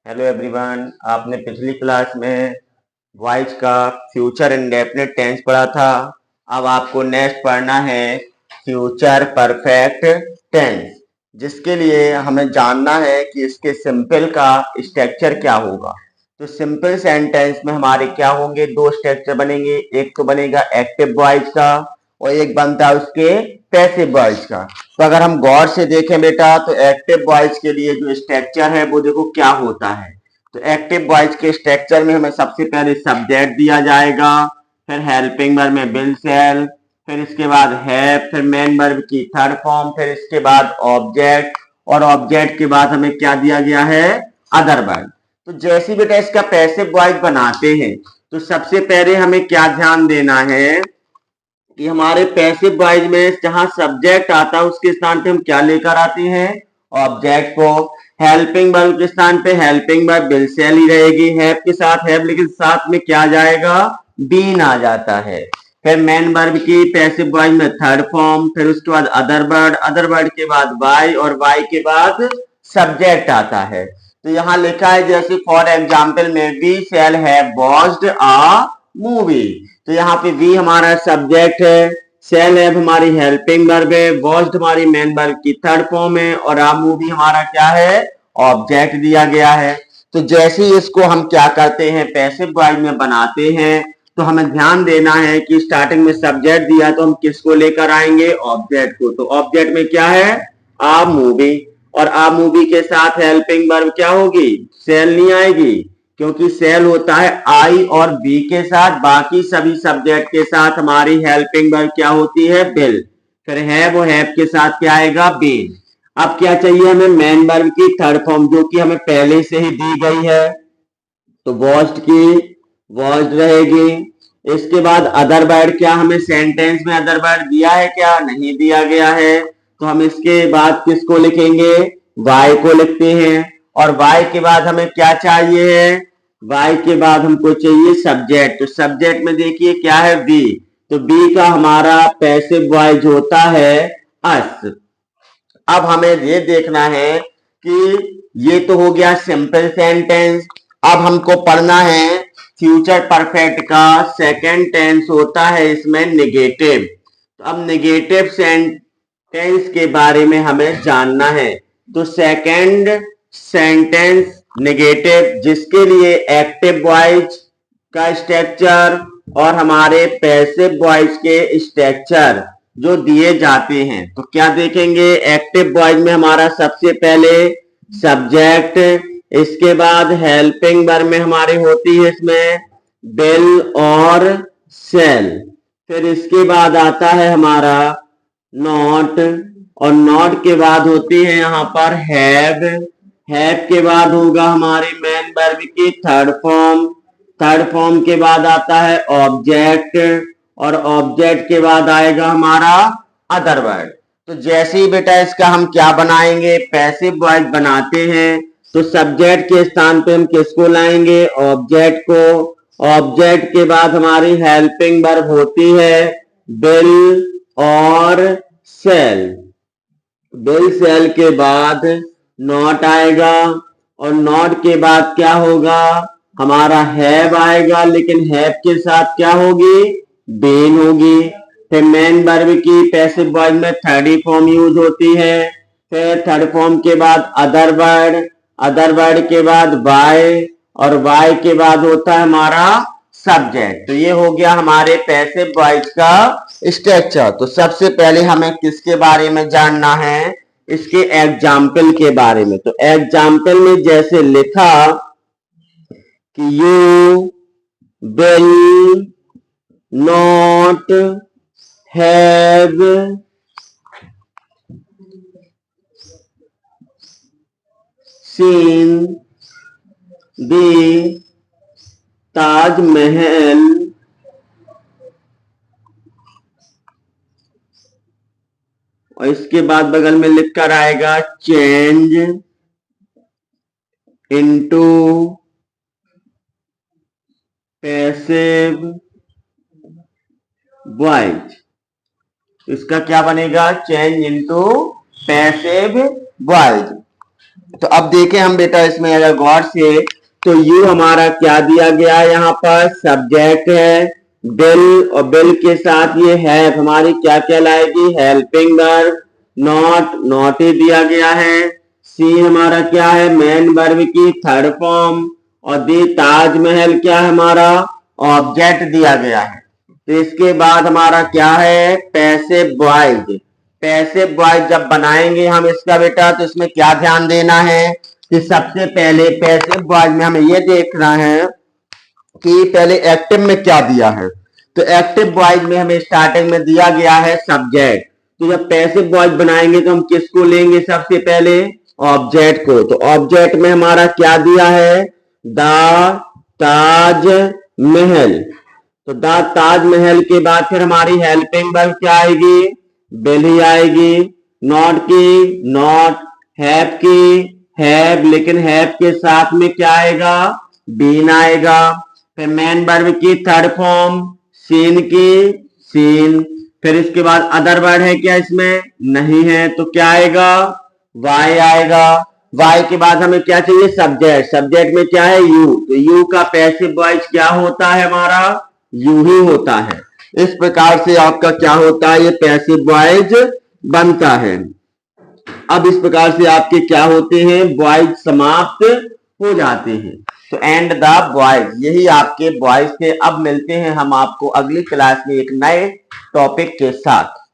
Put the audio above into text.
Hello everyone. आपने पिछली class में वॉइस का फ्यूचर इंडेफिनिट टेंस पढ़ा था। अब आपको नेक्स्ट पढ़ना है फ्यूचर परफेक्ट टेंस, जिसके लिए हमें जानना है कि इसके सिंपल का स्ट्रक्चर क्या होगा। तो सिंपल सेंटेंस में हमारे क्या होंगे, दो स्ट्रक्चर बनेंगे। एक तो बनेगा एक्टिव वॉइस का और एक बनता है उसके पैसिव वॉइस का। तो अगर हम गौर से देखें बेटा, तो एक्टिव वॉइस के लिए जो स्ट्रक्चर है वो देखो क्या होता है। तो एक्टिव वॉइस के स्ट्रक्चर में हमें सबसे पहले सब्जेक्ट दिया जाएगा, फिर हेल्पिंग वर्ब में विल शैल, फिर इसके बाद हैव, फिर मेन वर्ब की थर्ड फॉर्म, फिर इसके बाद ऑब्जेक्ट, और ऑब्जेक्ट के बाद हमें क्या दिया गया है, अदर वर्ब। तो जैसे बेटा इसका पैसिव वॉइस बनाते हैं, तो सबसे पहले हमें क्या ध्यान देना है कि हमारे पैसिव वॉइस में जहां सब्जेक्ट आता है उसके स्थान पे हम क्या लेकर आते हैं, ऑब्जेक्ट को। हेल्पिंग वर्ब के स्थान पे हेल्पिंग वर्ब विल शैल ही रहेगी, हैव के साथ हैव, लेकिन साथ में क्या जाएगा, बीन आ जाता है। फिर मेन वर्ब की पैसिव वॉइस में थर्ड फॉर्म, फिर उसके बाद अदर वर्ड के बाद वाई, और वाई के बाद सब्जेक्ट आता है। तो यहाँ लिखा है जैसे फॉर एग्जाम्पल में we shall have watched a movie. तो यहाँ पे वी हमारा सब्जेक्ट है, शैल हैव हमारी हेल्पिंग वर्ब है, वॉच्ड हमारी मेन वर्ब की थर्ड फॉर्म है, और आ मूवी हमारा क्या है, ऑब्जेक्ट दिया गया है। तो जैसे ही इसको हम क्या करते हैं, पैसिव वॉइस में बनाते हैं, तो हमें ध्यान देना है कि स्टार्टिंग में सब्जेक्ट दिया तो हम किसको लेकर आएंगे, ऑब्जेक्ट को। तो ऑब्जेक्ट में क्या है, आ मूवी, और आ मूवी के साथ हेल्पिंग वर्ब क्या होगी, शैल नहीं आएगी, क्योंकि सेल होता है आई और बी के साथ, बाकी सभी सब्जेक्ट के साथ हमारी हेल्पिंग वर्ब क्या होती है, विल। फिर है वो हैव के साथ क्या आएगा, बीन। अब क्या चाहिए हमें, मेन वर्ब की थर्ड फॉर्म, जो कि हमें पहले से ही दी गई है। तो वॉच्ड की वॉच्ड रहेगी। इसके बाद अदर वर्ड, क्या हमें सेंटेंस में अदर वर्ड दिया है, क्या नहीं दिया गया है। तो हम इसके बाद किसको लिखेंगे, वाई को लिखते हैं। और वाई के बाद हमें क्या चाहिए है, वाई के बाद हमको चाहिए सब्जेक्ट। तो सब्जेक्ट में देखिए क्या है, बी। तो बी का हमारा पैसिव वॉइस होता है अस। अब हमें ये देखना है कि ये तो हो गया सिंपल सेंटेंस। अब हमको पढ़ना है फ्यूचर परफेक्ट का सेकंड टेंस होता है इसमें नेगेटिव। तो अब नेगेटिव सेंटेंस के बारे में हमें जानना है। तो सेकंड सेंटेंस नेगेटिव, जिसके लिए एक्टिव वॉइस का स्ट्रक्चर और हमारे पैसिव वॉइस के स्ट्रक्चर जो दिए जाते हैं, तो क्या देखेंगे, एक्टिव वॉइस में हमारा सबसे पहले सब्जेक्ट, इसके बाद हेल्पिंग वर्ब में हमारी होती है इसमें विल और शैल, फिर इसके बाद आता है हमारा नॉट, और नॉट के बाद होती है यहाँ पर हैव के बाद होगा हमारी मेन वर्ब की थर्ड फॉर्म के बाद आता है ऑब्जेक्ट, और ऑब्जेक्ट के बाद आएगा हमारा अदर वर्ड। तो जैसे ही बेटा इसका हम क्या बनाएंगे, पैसिव वॉइस बनाते हैं, तो सब्जेक्ट के स्थान पे हम किसको लाएंगे, ऑब्जेक्ट को। ऑब्जेक्ट के बाद हमारी हेल्पिंग वर्ब होती है विल और शैल। विल शैल के बाद नॉट आएगा, और नॉट के बाद क्या होगा, हमारा हैव आएगा, लेकिन हैव के साथ क्या होगी, बीन होगी। फिर मेन वर्ब की पैसिव वॉइस में थर्ड फॉर्म यूज होती है। फिर थर्ड फॉर्म के बाद अदर वर्ड के बाद वाई, और वाई के बाद होता है हमारा सब्जेक्ट। तो ये हो गया हमारे पैसिव वॉइस का स्ट्रक्चर। तो सबसे पहले हमें किसके बारे में जानना है, इसके एग्जाम्पल के बारे में। तो एग्जाम्पल में जैसे लिखा कि you will not have seen the Taj Mahal और इसके बाद बगल में लिखकर आएगा चेंज इनटू पैसिव वॉइस। इसका क्या बनेगा, चेंज इनटू पैसिव वॉइस। तो अब देखें हम बेटा इसमें अगर गौर से, तो यू हमारा क्या दिया गया है, यहाँ पर सब्जेक्ट है बिल, और बिल के साथ ये हैव हमारी क्या कहलाएगी, हेल्पिंग वर्ब। नॉट ही दिया गया है। सी हमारा क्या है, मेन वर्ब की थर्ड फॉर्म। और दी ताजमहल क्या है हमारा, ऑब्जेक्ट दिया गया है। तो इसके बाद हमारा क्या है, पैसिव वॉइस। पैसिव वॉइस जब बनाएंगे हम इसका बेटा, तो इसमें क्या ध्यान देना है कि सबसे पहले पैसिव वॉइस में हमें यह देखना है कि पहले एक्टिव में क्या दिया है। तो एक्टिव वॉइस में हमें स्टार्टिंग में दिया गया है सब्जेक्ट। तो जब पैसिव वॉइस बनाएंगे तो हम किसको लेंगे, सबसे पहले ऑब्जेक्ट को। तो ऑब्जेक्ट में हमारा क्या दिया है, द ताज महल। तो द ताजमहल के बाद फिर हमारी हेल्पिंग वर्ब क्या आएगी, बिल ही आएगी। नॉट की नॉट, हैव की हैव, लेकिन हैव के साथ में क्या आएगा, बीन आएगा। फिर मेन वर्ब की थर्ड फॉर्म, सीन की सीन। फिर इसके बाद अदर वर्ड है क्या इसमें, नहीं है, तो क्या आएगा, वाई आएगा। वाई के बाद हमें क्या चाहिए, सब्जेक्ट। सब्जेक्ट में क्या है, यू। तो यू का पैसिव वॉइस क्या होता है हमारा, यू ही होता है। इस प्रकार से आपका क्या होता है, ये पैसिव वॉइस बनता है। अब इस प्रकार से आपके क्या होते हैं, वॉइस समाप्त हो जाते हैं। तो एंड द वॉइस, यही आपके वॉइस थे। अब मिलते हैं हम आपको अगली क्लास में एक नए टॉपिक के साथ।